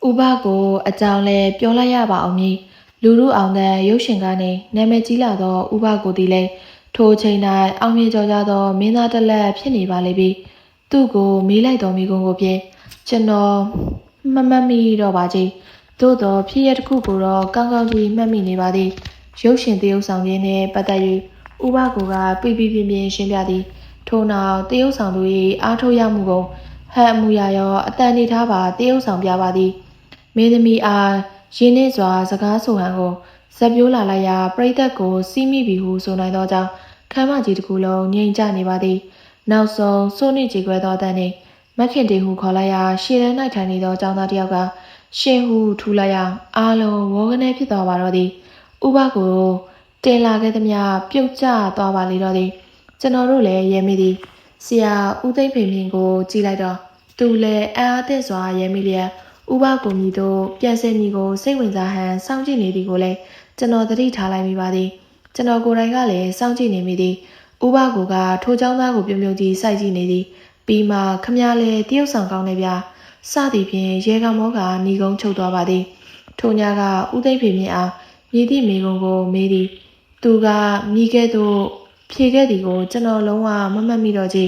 ဥပကိုအကြောင်းလဲပြောလိုက်ရပါအောင်မည်လူလူအောင်တဲ့ရုပ်ရှင်ကနေနာမည်ကြီးလာသောဥပကိုဒီလဲထိုချိန်၌အောင်မြင်ကြော်ကြသောမင်းသားတစ်လက်ဖြစ်နေပါလိမ့်ပြီသူ့ကိုမေးလိုက်တော်မိကုန်ကိုဖြင့်ကျွန်တော်မမှတ်မိတော့ပါကြီးသို့တော့ဖြစ်ရတစ်ခုကိုတော့ကောင်းကောင်းကြီးမှတ်မိနေပါသည်ရုပ်ရှင်တရုပ်ဆောင်ခြင်းနှင့်ပတ်သက်၍ဥပကိုကပြပြပြပြရှင်းပြသည်ထို့နောက်တရုပ်ဆောင်သူ၏အားထုတ်ရမှုကိုဟန်အမှုရရောအတန်နေထားပါတရုပ်ဆောင်ပြပါသည်မင်းသမီးအားရင်းနှီးစွာစကားဆိုဟန်ကိုဇက်ပြိုးလာလိုက်ရာပရိသတ်ကိုစီးမိပြီဟုဆိုနိုင်သောကြောင့်ခမ်းမကြီးတစ်ခုလုံးငြိမ်ချနေပါသည်နောက်ဆုံးစိုးနှိကြေခွဲသောအတန်နှင့်မခင်တေဟုခေါ်လိုက်ရာရှေ့တန်း၌ထိုင်နေသောကျောင်းသားတစ်ယောက်ကရှင်ဟုထူလိုက်ရာအားလုံးဝေါကနေဖြစ်သွားပါတော့သည်ဥပကိုတင်လာခဲ့သမျှပြုတ်ကျသွားပါလေတော့သည်ကျွန်တော်တို့လည်းရဲမိသည်ဆရာဦးသိန်းဖေမြင့်ကိုကြည့်လိုက်တော့သူလည်းအားသင့်စွာရဲမိလျက်ဥပကိုမြည်တို့ပြန်စင်မြည်ကိုစိတ်ဝင်စားဟန်စောင့်ကြည့်နေသည်ကိုလည်းကျွန်တော်သတိထားလိုက်မိပါသည်ကျွန်တော်ကိုယ်တိုင်ကလည်းစောင့်ကြည့်နေမိသည်ဥပကိုကထိုเจ้าသားကိုပြုံပြုံကြီးစိုက်ကြည့်နေသည်ပြီးမှခမည်းလည်းတရုတ်ဆောင်ကောင်းနေဗျာစသည်ဖြင့်ရဲကောင်မောကညီကုန်းချုပ်သွားပါသည်ထိုညကဦးသိန်းဖေမြင့်အားမြည်သည့်မိကုန်းကိုမေးသည်သူကမိခဲ့သို့ဖြေခဲ့သည်ကိုကျွန်တော်လုံးဝမမှတ်မိတော့ကြ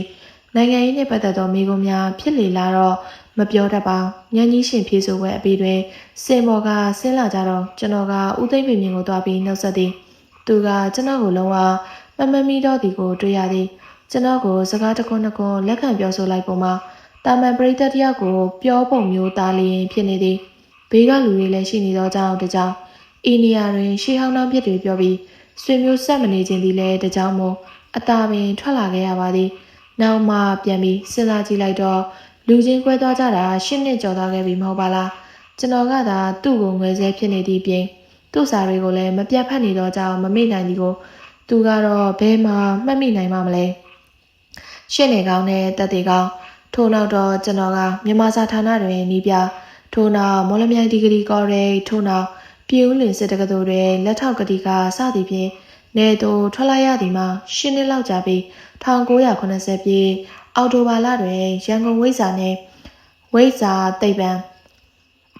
နိုင်ငံရေးနှင့်ပတ်သက်သောမိကုန်းများဖြစ်လေလာတော့မပြောတတ်ပါညဉ့်ကြီးရှင်ဖြေဆိုပွဲအပြီးတွင်စင်မော်ကဆင်းလာကြတော့ကျွန်တော်ကဦးသိန်းဖေမြင့်ကိုတွားပြီးနှုတ်ဆက်သည်သူကကျွန်တော်ကိုလုံးဝမမှတ်မိတော့သည်ကိုတွေ့ရသည်ကျွန်တော်ကိုစကားတစ်ခွန်းတစ်ခွန်းလက်ခံပြောဆိုလိုက်ပုံမှာတာမန်ပရိသတ်တယောက်ကိုပြောပုံမျိုးသားလျင်ဖြစ်နေသည်ဘေးကလူတွေလည်းရှိနေသောကြောင့်တကြောင်ဤနေရာတွင်ရှေးဟောင်းနှောင်းပြစ်တွေပြောပြီးဆွေမျိုးဆက်မနေခြင်းသည်လည်းတကြောင်မို့အသာပင်ထွက်လာခဲ့ရပါသည်နောက်မှပြန်ပြီးစဉ်းစားကြည့်လိုက်တော့လူချင်းကွဲသွားကြတာ10နှစ်ကျော်သွားခဲ့ပြီမဟုတ်ပါလားကျွန်တော်ကသာသူ့ကိုငွေဆဲဖြစ်နေသည့်ပြင်သူ့စာတွေကိုလည်းမပြတ်ဖက်နေတော့ကြောင်မမေ့နိုင်သည်ကိုသူကတော့ဘယ်မှမှတ်မိနိုင်မှမလဲရှင်းနေကောင်းတဲ့တက်သေးကောင်းထို့နောက်တော့ကျွန်တော်ကမြန်မာစာဌာနတွင်နီးပြထို့နောက်မော်လမြိုင်ဒီဂရီကော်ရေးထို့နောက်ပြည်ဦးလင်စစ်တက္ကသိုလ်တွင်လက်ထောက်ကတိကစသည်ဖြင့်နေတို့ထွက်လာရသည်မှာ10နှစ်လောက်ကြာပြီး1980ပြည့်အောက်တိုဘာလတွင်ရန်ကုန်ဝိဇ္ဇာနှင့်ဝိဇ္ဇာသိပ္ပံ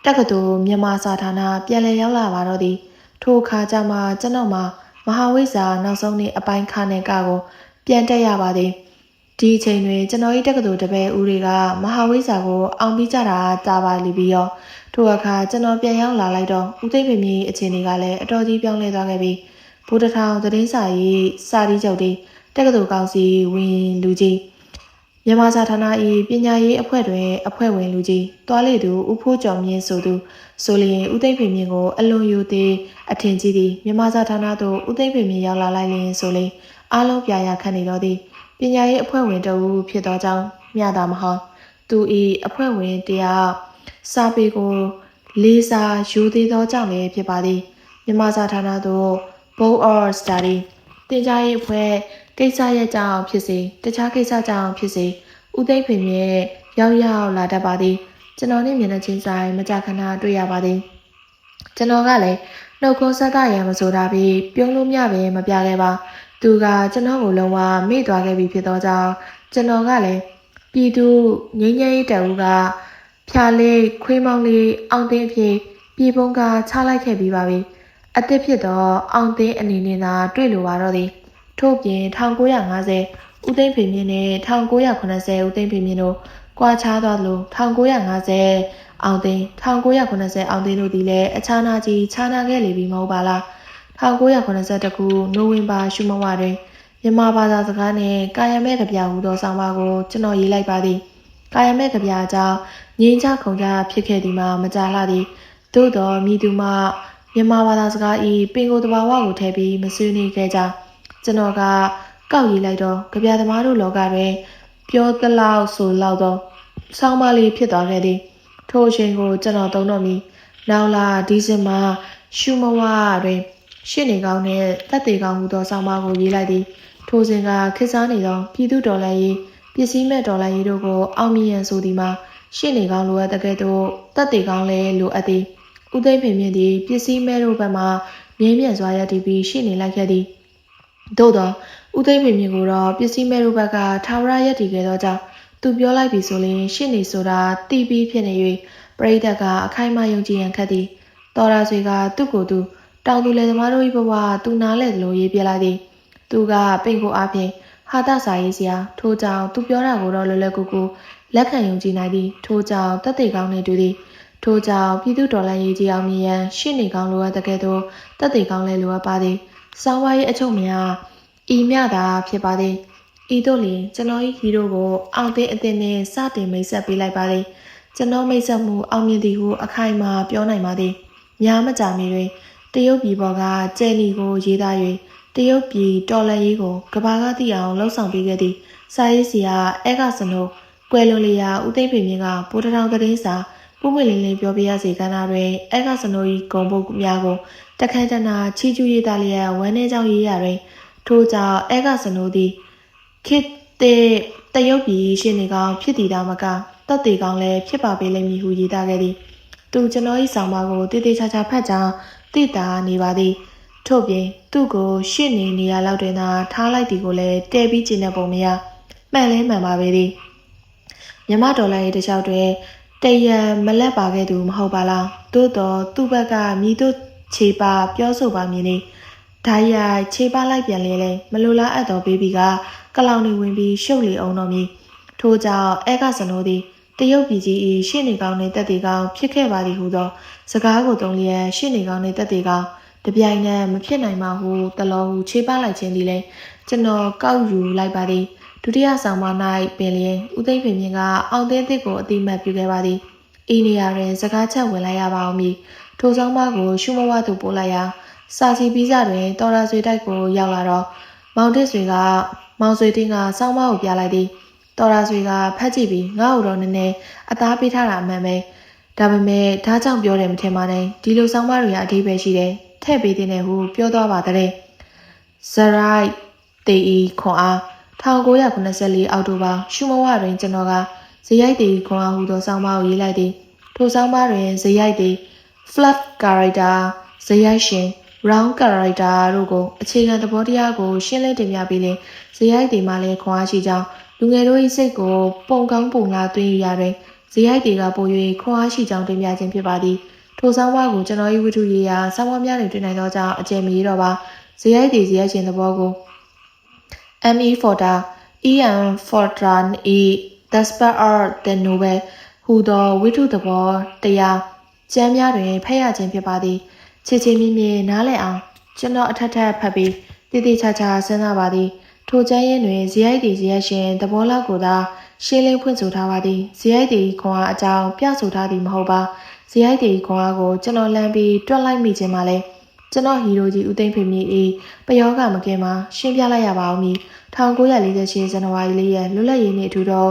တက္ကသိုလ်မြန်မာစာဌာနပြန်လည်ရောက်လာပါတော့သည်ထိုအခါကျမှကျွန်တော်မှာမဟာဝိဇ္ဇာနောက်ဆုံးနေ့အပိုင်းခါနဲ့ကကိုပြန်တက်ရပါသည်ဒီအချိန်တွင်ကျွန်တော်၏တက္ကသိုလ်တပည့်ဦးတွေကမဟာဝိဇ္ဇာကိုအောင်ပြီးကြတာတာပါလိပြီးရောထိုအခါကျွန်တော်ပြန်ရောက်လာလိုက်တော့ဦးသိန်းဖေမြင့်အခြေအနေကလည်းအတော်ကြီးပြောင်းလဲသွားခဲ့ပြီးဗိုလ်တထောင်သတင်းစာရေးစာရီးချုပ်တွေတက္ကသိုလ်ကောင်စီဝင်လူကြီးမြန်မာစာဌာန၏ပညာရေးအဖွဲ့တွင်အဖွဲ့ဝင်လူကြီးတွားလေသူဦးဖိုးကျော်မြင့်ဆိုသူဆိုလျင်ဦးသိန်းဖေမြင့်ကိုအလွန်ယူသည်အထင်ကြီးသည်မြန်မာစာဌာနသို့ဦးသိန်းဖေမြင့်ရောက်လာလိုက်လျင်ဆိုလျင်အားလုံးပြရာခန့်နေတော့သည်ပညာရေးအဖွဲ့ဝင်တဦးဖြစ်သောကြောင့်မျှတာမဟုတ်သူ၏အဖွဲ့ဝင်တယောက်စာပေကိုလေးစားယူသေးသောကြောင့်လည်းဖြစ်ပါသည်မြန်မာစာဌာနသို့ Board of Study တင်ကြားရေးအဖွဲ့ကိစ္စရဲ့ကြောင့်ဖြစ်စေတခြားကိစ္စကြောင့်ဖြစ်စေဦးသိန်းဖေမြင့်ရောက်လာတတ်ပါသည်ကျွန်တော်နဲ့မျက်နှာချင်းဆိုင်မကြာခဏတွေ့ရပါသည်ကျွန်တော်ကလည်းနှုတ်ခွန်းဆက်တာရံမဆိုတာပြီးပြုံးလို့မျှပဲမပြခဲ့ပါသူကကျွန်တော်ကိုလုံးဝမေ့သွားခဲ့ပြီဖြစ်သောကြောင့်ကျွန်တော်ကလည်းပြည်သူငြိမ်းချမ်းရေးတပ်ဦးကဖြာလေးခွေးမောင်းလေးအောင်သိန်းအဖြစ်ပြည်ပုံကချလိုက်ခဲ့ပြီးပါပြီအသစ်ဖြစ်တော့အောင်သိန်းအနေနဲ့သာတွေ့လိုပါတော့သည်ထို့ပြင်1950ဦးသိန်းဖေမြင့်နဲ့1980ဦးသိန်းဖေမြင့်တို့ကွာခြားသွားသလို1950အောင်သိန်း1980အောင်သိန်းတို့သည်လည်းအခြားနာကြီးခြားနာခဲ့လေပြီမဟုတ်ပါလား1982ခုနိုဝင်ဘာရှုမဝတွင်မြန်မာဘာသာစကားနှင့်ကာယမဲ့ကဗျာဟူသောဆောင်းပါးကိုကျွန်တော်ရေးလိုက်ပါသည်ကာယမဲ့ကဗျာကြောင့်ငြင်းချခုန်ချဖြစ်ခဲ့သည်မှာမကြာလှသည်သို့တော်မိသူမှမြန်မာဘာသာစကား၏ပင်ကိုယ်တဘာဝကိုထည့်ပြီးမဆွေးနွေးခဲ့ကြကျွန်တော်ကကောက်ရေးလိုက်တော့ကြပြသမားတို့လောကတွင်ပြောသလောက်ဆိုလောက်သောဆောင်းပါးလေးဖြစ်သွားခဲ့သည်ထိုအချိန်ကိုကျွန်တော်သုံးတော့မီနောက်လာဒီဇင်ဘာရှုမဝတွင်ရှင်းနေကောင်းတဲ့တက်သေးကောင်းမှုသောဆောင်းပါးကိုရေးလိုက်သည်ထိုစဉ်ကခေတ်စားနေသောပြည်သူတော်လှန်ရေးပစ္စည်းမဲ့တော်လှန်ရေးတို့ကိုအောင်မြင်ရန်ဆိုသည်မှာရှင်းနေကောင်းလိုအပ်တဲ့ကဲ့သို့တက်သေးကောင်းလည်းလိုအပ်သည်ဦးသိန်းဖေမြင့်သည်ပစ္စည်းမဲ့တို့ဘက်မှမြင်းမြန်စွာရည်တည်ပြီးရှင်းနေလိုက်ခဲ့သည်သို့သောဦးသိန်းဖေမြင့်ကိုတော့ပစ္စည်းမဲ့တို့ဘက်ကထာဝရရည်တည်ခဲ့သောကြောင့်သူပြောလိုက်ပြီဆိုရင်ရှင်းနေဆိုတာတီးပြီးဖြစ်နေ၍ ပရိသတ်ကအခိုင်အမာယုံကြည်ရန်ခတ်သည်တော်ရာဆွေကသူ့ကိုယ်သူတောင်သူလယ်သမားတို့၏ဘဝသူနားလဲသလိုရေးပြလိုက်သည်သူကပိန်ကိုအားဖြင့်ဟာတစာရေးစရာထို့ကြောင့်သူပြောတာကိုတော့လွယ်လွယ်ကူကူလက်ခံယုံကြည်နိုင်သည်ထို့ကြောင့်တသက်ကောင်းနေတူသည်ထို့ကြောင့်ပြည်သူတော်လှန်ရေးကြီးအောင်မြင်ရန်ရှင်းနေကောင်းလိုအပ်တဲ့ကဲ့သို့တသက်ကောင်းလဲလိုအပ်ပါသည်စောင်းဝါးရေးအချုပ်များဤမြတာဖြစ်ပါသည်ဤတို့လျင်ကျွန်တော်၏ဟီရိုကိုအောင်သိအသင်းနှင့်စတင်မိတ်ဆက်ပေးလိုက်ပါသည်ကျွန်တော်မိတ်ဆက်မှုအောင်မြင်သည်ဟုအခိုင်အမာပြောနိုင်ပါသည်များမကြာမီတွင်တရုတ်ပြည်ပေါ်ကကျဲလီကိုရေးသား၍တရုတ်ပြည်တော်လှန်ရေးကိုကဘာကသိအောင်လှုံ့ဆော်ပေးခဲ့သည်စာရေးဆရာအဲကစနိုကွယ်လွန်လျာဦးသိန်းဖေမြင့်ကဗိုလ်တထောင်သတင်းစာပွင့်ပွင့်လင်းလင်းပြောပြရစီကဏ္ဍတွင်အဲကစနို၏ဂုံပုတ်များကိုတခန့်တနာချီကျူးရေးသားလျက်ဝမ်းနေကြောင်းရေးရတွင်ထို့ကြောင့်အဲကစနိုသည်ခေတ်တရုတ်ပြည်ရှင်းနေကောင်းဖြစ်တည်တာမကတတ်တည်ကောင်းလည်းဖြစ်ပါပေလိမ့်မည်ဟုရေးသားခဲ့သည်သူကျွန်တော်၏ဆောင်မကိုတည်တည်ချာချာဖတ်ကြောင်းသိတာနေပါသည်ထို့ပြင်သူ့ကိုရှင်းနေရလောက်တွင်သာထားလိုက်သည်ကိုလည်းတဲပြီးကျင်းတဲ့ပုံမရမှန်လဲမှန်ပါပဲသည်မြမတော်လိုက်ရဲ့တခြားတွင်တရံမလက်ပါခဲ့သူမဟုတ်ပါလားသို့တော်သူ့ဘက်ကမြည်တို့ခြေပါပြောဆိုပါမည်နေဓာရိုက်ခြေပါလိုက်ပြန်လဲမလိုလားအပ်တော်ဘေဘီကကလောင်နေဝင်ပြီးရှုပ်လေအောင်တော်မည်ထို့ကြောင့်အဲကစနိုသည်တရုတ်ပြည်ကြီး၏ရှင်းနေကောင်းတဲ့တက်တေကောင်းဖြစ်ခဲ့ပါသည်ဟုသောစကားကိုသုံးလျက်ရှင်းနေကောင်းတဲ့တက်တေကောင်းတပြိုင်နက်မဖြစ်နိုင်မှဟုတလောဟုခြေပါလိုက်ခြင်းသည်လည်းကျွန်တော်ကောက်ယူလိုက်ပါသည်ဒုတိယဆောင်မ၌ပင်လျင်ဦးသိန်းဖေမြင့်ကအောင်သိန်းသစ်ကိုအတိမတ်ပြုခဲ့ပါသည်ဤနေရာတွင်စကားချက်ဝင်လိုက်ရပါအောင်မည်ထိုဆောင်မကိုရှုမဝသို့ပို့လိုက်ရာစာစီပီးစာတွင်တော်ရာဆွေတိုက်ကိုရောက်လာတော့မောင်တစ်ဆွေကမောင်ဆွေတင်းကစောင်းမကိုပြလိုက်သည်တော်ရာဆွေကဖတ်ကြည့်ပြီးငါ့ကိုတော့နည်းနည်းအသားပေးထားတာအမှန်ပဲဒါပေမဲ့ဒါကြောင့်ပြောတယ်မထင်ပါနဲ့ဒီလိုစောင်းမတွေကအဓိပ္ပာယ်ရှိတယ်ထည့်ပေးတဲ့ဟုပြောသွားပါတဲ့ဇရိုက်တေဤခွန်အား1994အောက်တိုဘာရှုမဝတွင်ကျွန်တော်ကဇရိုက်တေဤခွန်အားဟူသောစောင်းမကိုရေးလိုက်သည်ထိုစောင်းမတွင်ဇရိုက်တေ flat character ဇရိုက်ရှင် round character တို့ကိုအခြေခံသဘောတရားကိုရှင်းလင်းတင်ပြပြီးလင်ဇရိုက်တေမှလည်းခွန်အားရှိကြောင်းလူငယ်တို့၏စိတ်ကိုပုံကောင်းပုံလားသွင်းယူရတွင်ဇရိုက်တေကပို၍ခွန်အားရှိကြောင်းတင်ပြခြင်းဖြစ်ပါသည်ထိုဆောင်းပါးကိုကျွန်တော်၏ဝိထုရေးရာဆောင်းပါးများတွင်တွေ့နိုင်သောကြောင့်အကျယ်မရေးတော့ပါဇရိုက်တေဇရိုက်ရှင်သဘောကို ME Forta EM Forta Despair Art the Novel ဟူသောဝိထုသဘောတရားကျမ်းများတွင်ဖတ်ရခြင်းဖြစ်ပါသည်ချစ်ချင်းမြင့်မြင့်နားလည်အောင်ကျွန်တော်အထက်ထပ်ဖတ်ပြီးတည်တည်ချာချာစဉ်းစားပါသည်ထိုကျမ်းရင်းတွင်ဇရိုက်တေဇရိုက်ရှင်သဘောလောက်ကိုသာရှင်းလင်းဖွင့်ဆိုထားပါသည်ဇရိုက်တေခွန်အားအကြောင်းပြဆိုထားသည်မဟုတ်ပါဇရိုက်တေခွန်အားကိုကျွန်တော်လမ်းပြီးတွက်လိုက်မိခြင်းမှာလဲကျွန်တော်ဟီရိုကြီးဦးသိန်းဖေမြင့်၏ပယောဂမကင်မှာရှင်းပြလိုက်ရပါအောင်မည်1948ဇန်နဝါရီလရက်လွတ်လပ်ရေးနေ့အထူးသော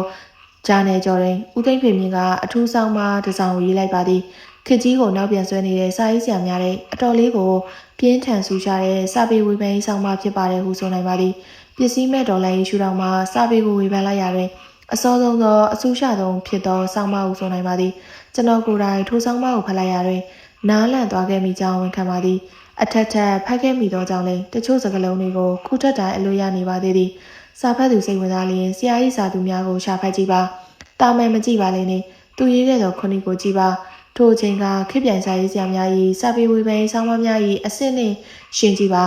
ဂျာနယ်ကျော်တွင်ဦးသိန်းဖေမြင့်ကအထူးဆောင်မှတစ်စောင်ရေးလိုက်ပါသည်ခေတ်ကြီးကိုနောက်ပြန်ဆွဲနေတဲ့စာရေးဆရာများတဲ့အတော်လေးကိုပြင်းထန်ဆူရှာတဲ့စာပေဝေဖန်ရေးဆောင်မှဖြစ်ပါတယ်ဟုဆိုနိုင်ပါသည်ပစ္စည်းမဲ့ဒေါ်လာရေးရှုထောင့်မှာစာပေကိုဝေဖန်လိုက်ရတွင်အစောဆုံးသောအဆူရှဆုံးဖြစ်သောဆောင်းပါးဟုဆိုနိုင်ပါသည်ကျွန်တော်ကိုယ်တိုင်ထိုဆောင်းပါးကိုဖတ်လိုက်ရတွင်နားလန့်သွားခဲ့မိကြောင်းဝန်ခံပါသည်အထက်ထပ်ဖတ်ခဲ့မိသောကြောင့်လည်းတချို့စကားလုံးတွေကိုခုထက်တိုင်အလိုရနေပါသေးသည်စာဖတ်သူစိတ်ဝင်စားလျင်ဆရာကြီးစာသူများကိုရှာဖတ်ကြည့်ပါတာမန်မကြည့်ပါလေနဲ့သူရေးခဲ့သောခုနှစ်ကိုကြည့်ပါထိုအချိန်ကခေတ်ပြိုင်စာရေးဆရာများ၏စာပေဝေဖန်ရေးဆောင်းပါးများ၏အဆင့်နှင့်ရှင်းကြည့်ပါ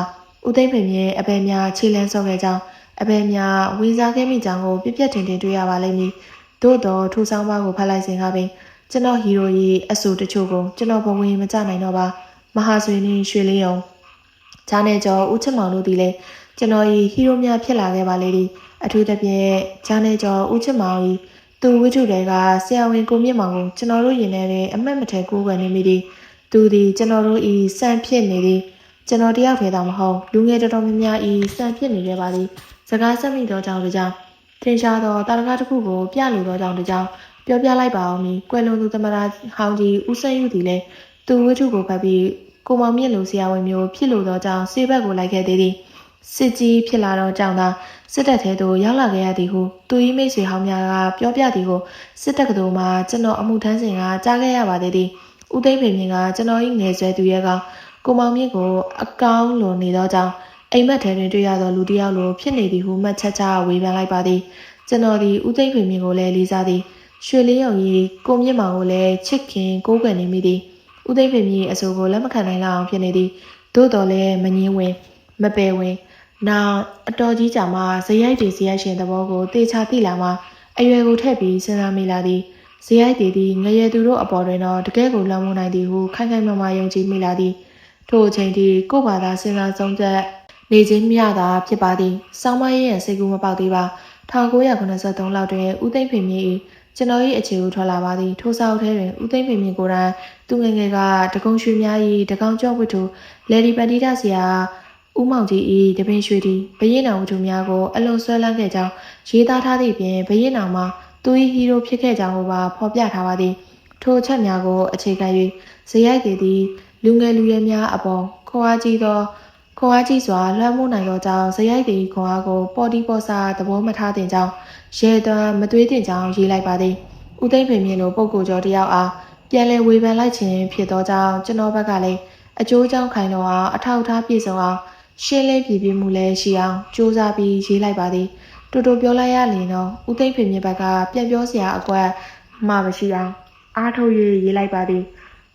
ဦးသိန်းဖေမြင့်အပယ်များခြေလန်းစောခဲ့ကြောင်းအပယ်များဝင်စားခဲ့မိကြောင်းကိုပြပြထင်ထင်တွေ့ရပါလိမ့်မည်သို့တော်ထိုဆောင်းပါးကိုဖတ်လိုက်စဉ်ကပင်ကျွန်တော်ဟီရို၏အဆိုတချို့ကိုကျွန်တော်ဘဝင်မကြနိုင်တော့ပါမဟာဆွေနှင့်ရွှေလေးယုံဂျာနယ်ကျော်ဦးချစ်မောင်တို့သည်လည်းကျွန်တော်၏ဟီရိုများဖြစ်လာခဲ့ပါလေသည်အထူးသဖြင့်ဂျာနယ်ကျော်ဦးချစ်မောင်၏သူဝိထုတွေကဆရာဝန်ကိုမြင့်မောင်ကိုကျွန်တော်တို့ရင်ထဲတွင်အမှတ်မထဲကိုးကွယ်နေမိသည်သူသည်ကျွန်တော်တို့၏စံဖြစ်နေသည်ကျွန်တော်တယောက်ထဲသာမဟုတ်လူငယ်တော်တော်များများ၏စံဖြစ်နေခဲ့ပါသည်စကားဆက်မိသောကြောင့်တကြောင်ထင်ရှားသောတာရကတစ်ခုကိုပြလိုသောကြောင့်တကြောင်ပြောပြလိုက်ပါအောင်မည်ကွယ်လွန်သူသမရဟောင်းကြီးဦးစိန်ယူသည်လည်းသူဝိထုကိုဖတ်ပြီးကိုမောင်မြင့်လိုဆရာဝန်မျိုးဖြစ်လိုသောကြောင့်စေဘက်ကိုလိုက်ခဲ့သေးသည်စစ်ကြီးဖြစ်လာတော့ကြောင့်သာစစ်တပ်ထဲသို့ရောက်လာခဲ့ရသည်ဟုသူ၏မိတ်ဆွေဟောင်းများကပြောပြသည်ကိုစစ်တပ်ကတော်မှကျွန်တော်အမှုထမ်းစဉ်ကကြားခဲ့ရပါသေးသည်ဦးသိန်းဖေမြင့်ကကျွန်တော်၏ငယ်ဆွဲသူရဲ့ကောင်ကိုမောင်မြင့်ကိုအကောင်းလိုနေသောကြောင့်အိမ်မက်ထဲတွင်တွေ့ရသောလူတစ်ယောက်လိုဖြစ်နေသည်ဟုမှတ်ချက်ချဝေဖန်လိုက်ပါသည်ကျွန်တော်သည်ဦးသိန်းဖေမြင့်ကိုလည်းလေးစားသည် ရွှေလေးယုံကြီးကိုမြင့်မောင်ကိုလည်းချစ်ခင်ကိုးကွယ်နေမိသည်ဦးသိန်းဖေမြင့်အဆိုကိုလက်မခံနိုင်လောက်အောင်ဖြစ်နေသည်သို့တော်လည်းမငင်းဝင်မပယ်ဝင်နောက်အတော်ကြီးကြာမှဇယိုက်တွေဇယိုက်ရှင်သဘောကိုတေချာသိလာမှအရွယ်ကိုထည့်ပြီးစဉ်းစားမိလာသည်ဇယိုက်သည်ငရဲသူတို့အပေါ်တွင်တော့တကယ်ကိုလွန်မှုနိုင်သည်ဟုခိုင်ခိုင်မာမာယုံကြည်မိလာသည်ထို့အချိန်ထိကို့ဘာသာစဉ်းစားဆုံးဖြတ်နေခြင်းမျှသာဖြစ်ပါသည်စောင်းမရဲ့စိတ်ကူးမပေါက်သေးပါ1983လောက်တွင်ဦးသိန်းဖေမြင့်၏ကျွန်တော်၏အခြေကိုထွက်လာပါသည်ထိုစာအုပ်ထဲတွင်ဦးသိန်းဖေမြင့်ကိုယ်တိုင်သူငယ်ငယ်ကတကုံရွှေများ၏တကောင်ကျော့ဝတ္ထုလေဒီပန်တီတာဆရာဦးမောင်ကြီး၏တပင်ရွှေသည်ဘရင်နောင်ဝတ္ထုများကိုအလွန်ဆွဲလန်းခဲ့ကြောင်းရေးသားထားသည့်ပြင်ဘရင်နောင်မှာသူ၏ဟီးရိုးဖြစ်ခဲ့ကြောင်းကိုပါဖော်ပြထားပါသည်ထိုအချက်များကိုအခြေခံ၍ဇယိုက်သည်လူငယ်လူရွယ်များအပေါ်ခွန်အားကြီးစွာလွှမ်းမိုးနိုင်သောကြောင့်ဇယိုက်သည်ခွန်အားကိုပေါ်တီပေါ်စာသဘောမထားသင့်ကြောင်းရဲသွမ်းမသွေးသင့်ကြောင်းရေးလိုက်ပါသည်ဦးသိန်းဖေမြင့်လိုပုဂ္ဂိုလ်ကျော်တယောက်အားပြန်လည်ဝေဖန်လိုက်ခြင်းဖြစ်သောကြောင့်ကျွန်တော်ဘက်ကလည်းအကျိုးကြောင့်ခိုင်လုံအောင်အထောက်အထားပြည့်စုံအောင်ရှင်းလင်းပြည့်မှုလည်းရှိအောင်စူးစမ်းပြီးရေးလိုက်ပါသည်တူတူပြောလိုက်ရလျင်တော့ဦးသိန်းဖေမြင့်ဘက်ကပြန်ပြောစရာအကွက်မှမရှိအောင်အားထုတ်ရေးလိုက်ပါသည်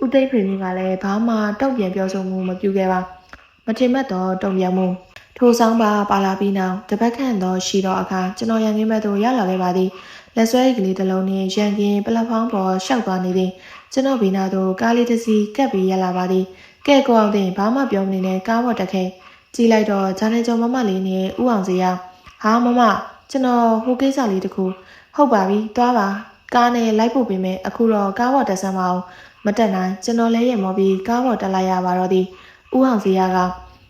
ဦးသိန်းဖေမြင့်ကလည်းဘာမှတုံ့ပြန်ပြောဆိုမှုမပြုခဲ့ပါမထင်မှတ်တော့တုံ့ပြန်မှုထိုဆောင်ပါလာပြီးနောက်တပတ်ခန့်သောရှိသောအခါကျွန်တော်ရန်ကင်းဘက်သို့ရောက်လာခဲ့ပါသည်လက်ဆွဲကလေးတစ်လုံးနှင့်ရန်ကင်းပလက်ဖောင်းပေါ်ရှောက်သွားနေသည်ကျွန်တော်ဘေးနာသို့ကားလေးတစ်စီးကပ်ပြီးရလာပါသည်ကဲကိုအောင်တင်ဘာမှပြောမနေနဲ့ကားပေါ်တက်ခဲ့ကြည့်လိုက်တော့ဂျာနေကျော်မမလေးနဲ့ဥအောင်စရာဟာမမကျွန်တော်ဟိုကိစ္စလေးတခုဟုတ်ပါပြီသွားပါကားနဲ့လိုက်ဖို့ပြင်မယ်အခုတော့ကားပေါ်တက်ဆမ်းမအောင်မတက်နိုင်ကျွန်တော်လည်းရမောပြီးကားပေါ်တက်လိုက်ရပါတော့သည်ဥအောင်စရာက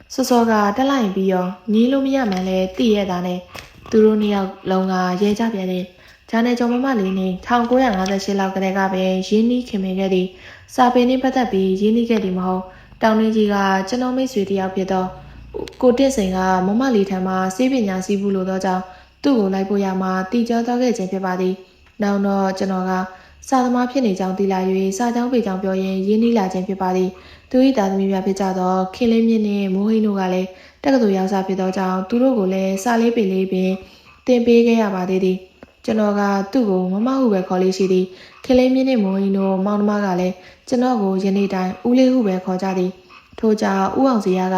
စောကတက်လိုက်ပြီးရောညီးလို့မရမှန်းလဲသိရတာနဲ့သူတို့နှစ်ယောက်လုံးကရဲကြပြန်တယ်ဂျာနေကျော်မမလေးနဲ့1958လောက်ကတည်းကပဲရင်းနှီးခင်မင်ခဲ့သည်စာပေနဲ့ပတ်သက်ပြီးရင်းနှီးခဲ့သည်မဟုတ်တောင်တွင်းကြီးကကျွန်တော်မိတ်ဆွေတယောက်ဖြစ်သောကိုတင့်စိန်ကမမလေးထံမှစေးပညာစီးဘူးလို့သောကြောင့်သူ့ကိုလိုက်ဖို့ရမှတီကျော်သွားခဲ့ခြင်းဖြစ်ပါသည်နောက်တော့ကျွန်တော်ကစာသမားဖြစ်နေကြောင်းသိလာ၍စာကြောင်းပေကြောင်းပြောရင်းရင်းနှီးလာခြင်းဖြစ်ပါသည်သူ၏သားသမီးများဖြစ်ကြသောခင်လင်းမြင့်နှင့်မိုးဟိန်းတို့ကလည်းတက္ကသိုလ်ရောက်စားဖြစ်သောကြောင့်သူတို့ကိုလည်းစာလေးပေလေးပင်တင်ပေးခဲ့ရပါသေးသည်ကျွန်တော်ကသူ့ကိုမမဟုပဲခေါ်လေးရှိသည်ခင်လင်းမြင့်နှင့်မိုးဟိန်းတို့မောင်နှမကလည်းကျွန်တော်ကိုယနေ့တိုင်းဦးလေးဟုပဲခေါ်ကြသည်ထို့ကြောင့်ဦးအောင်စရာက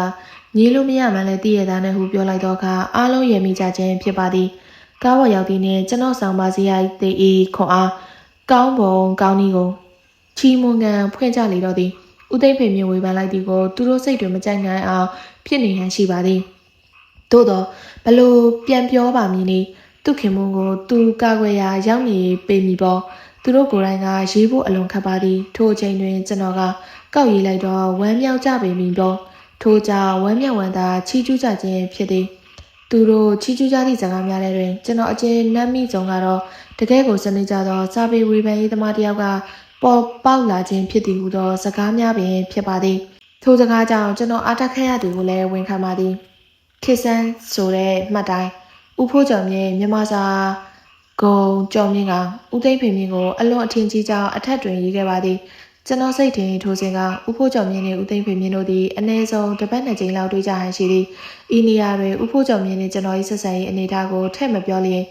ညီလို့မရမှန်းလည်းသိရတာနဲ့ဟုပြောလိုက်တော့အခါအားလုံးရမိကြခြင်းဖြစ်ပါသည်ကားပေါ်ရောက်သည်နှင့်ကျွန်တော်ဆောင်ပါစရာသေး၏ခွန်အားကောင်းပုံကောင်းနည်းကိုချီးမွမ်းကံဖွင့်ကြလေတော့သည်ဦးသိန်းဖေမြင့်ဝေဖန်လိုက်သည်ကိုသူတို့စိတ်တွေမကြိုက်နိုင်အောင်ဖြစ်နေဟန်ရှိပါသည်သို့တော့ဘလို့ပြန်ပြောပါမည်နည်းသူခင်မွန်းကိုသူကာကွယ်ရာရောက်နေပေးမိပေါ့သူတို့ကိုယ်တိုင်ကရေးဖို့အလွန်ခက်ပါသည်ထိုအချိန်တွင်ကျွန်တော်ကကောက်ရေးလိုက်တော့ဝမ်းမြောက်ကြပေမည်ပေါ့ထိုကြောင့်ဝမ်းမြောက်ဝမ်းသာချီးကျူးကြခြင်းဖြစ်သည်သူတို့ချီးကျူးကြသည့်စကားများထဲတွင်ကျွန်တော်အကျဉ်းနှမ်းမိဆုံးကတော့တကယ်ကိုစနေကြသောစာပေဝေဖန်ရေးသမားတစ်ယောက်ကပေါ်ပေါက်လာခြင်းဖြစ်သည်ဟူသောစကားများပင်ဖြစ်ပါသည်ထိုစကားကြောင့်ကျွန်တော်အားတက်ခဲ့ရသူကိုလည်းဝန်ခံပါသည်ခေဆန်းဆိုတဲ့မှတ်တိုင်းဦးဖိုးကျော်မြင့်မြန်မာစာဂုံကျော်မြင့်ကဦးသိန်းဖေမြင့်ကိုအလွန်အထင်ကြီးကြောင်းအထက်တွင်ရေးခဲ့ပါသည်ကျွန်တော်စိတ်ထင်ထိုစဉ်ကဦးဖိုးကျော်မြင့်နှင့်ဦးသိန်းဖေမြင့်တို့သည်အနည်းဆုံးတစ်ပတ်နှစ်ကြိမ်လောက်တွေ့ကြဟန်ရှိသည်ဤနေရာတွင်ဦးဖိုးကျော်မြင့်နှင့်ကျွန်တော်၏ဆက်ဆံရေးအနေအထားကိုထည့်မပြောလျင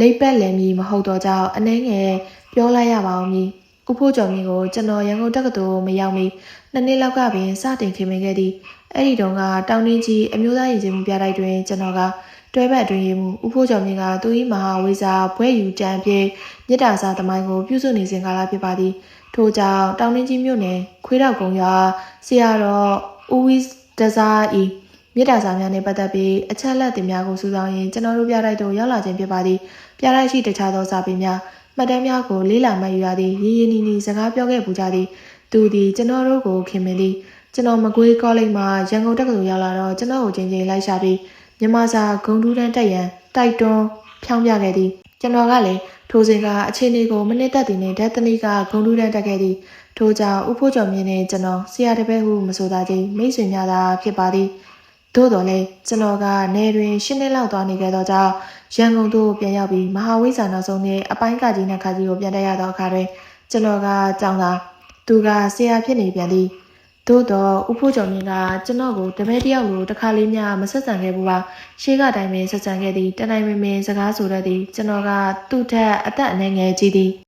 ်လိပ်ပတ်လည်မည်မဟုတ်တော့ကြောင့်အနှဲငယ်ပြောလိုက်ရပါဦးမည်ဦးဖိုးကျော်မြင့်ကိုကျွန်တော်ရန်ကုန်တက္ကသိုလ်မရောက်မီ2နှစ်လောက်ကပင်စတင်ခင်မင်ခဲ့သည်အဲ့ဒီတုန်းကတောင်တွင်းကြီးအမျိုးသားရည်စည်မှုပြတိုက်တွင်ကျွန်တော်ကတွဲဘက်အတွင်းရေးမှုဦးဖိုးကျော်မြင့်ကသူ၏မဟာဝိဇာဘွဲ့ယူတန်းဖြင့်မြစ်တာစာသမိုင်းကိုပြုစုနေစဉ်ကာလဖြစ်ပါသည်ထို့ကြောင့်တောင်တွင်းကြီးမြို့နယ်ခွေးတောက်ကုန်းရွာဆရာတော်ဦးဝီဒဇာဤမြစ်တာစာများနှင့်ပတ်သက်ပြီးအချက်လက်တင်များကိုစုဆောင်းရင်းကျွန်တော်တို့ပြတိုက်သို့ရောက်လာခြင်းဖြစ်ပါသည်ပြတိုက်ရှိတခြားသောစာပေများမှတ်တမ်းများကိုလေးလာမှတ်ယူရသည်ရင်းရင်းနှီးနှီးစကားပြောခဲ့ပူကြသည်သူသည်ကျွန်တော်တို့ကိုခင်မင်သည်ကျွန်တော်မကွေးကောလိပ်မှာရန်ကုန်တက္ကသိုလ်ရောက်လာတော့ကျွန်တော်ကိုချင်းချင်းလိုက်ရှာပြီးမြန်မာစာဂုံတူးတန်းတက်ရန်တိုက်တွန်းဖြောင်းပြခဲ့သည်ကျွန်တော်ကလည်းထိုစဉ်ကအခြေအနေကိုမနစ်သက်သည်နှင့်ဓာတ်တနည်းကဂုံတူးတန်းတက်ခဲ့သည်ထို့ကြောင့်ဦးဖိုးကျော်မြင့်နှင့်ကျွန်တော်ဆရာတပည့်ဟုမဆိုသာချင်းမိတ်ဆွေများသာဖြစ်ပါသည်သို့တော်လည်းကျွန်တော်ကနေတွင်10နှစ်လောက်သွားနေခဲ့သောကြောင့်ရန်ကုန်သို့ပြန်ရောက်ပြီးမဟာဝိဇ္ဇာနောက်ဆုံးနှင့်အပိုင်းကကြီးနဲ့ခါကြီးကိုပြန်တက်ရသောအခါတွင်ကျွန်တော်ကကြောင်းသာသူကဆရာဖြစ်နေပြန်သည်သို့တော့ဦးဖိုးကျော်မြင့်ကကျွန်တော်ကိုတပည့်တယောက်လိုတစ်ခါလေးများမဆက်ဆံခဲ့ဘူးပါရှေးကတိုင်းပင်ဆက်ဆံခဲ့သည်တနိုင်ပင်စကားဆိုတတ်သည်ကျွန်တော်ကသူ့ထက်အသက်အနည်းငယ်ကြီးသည်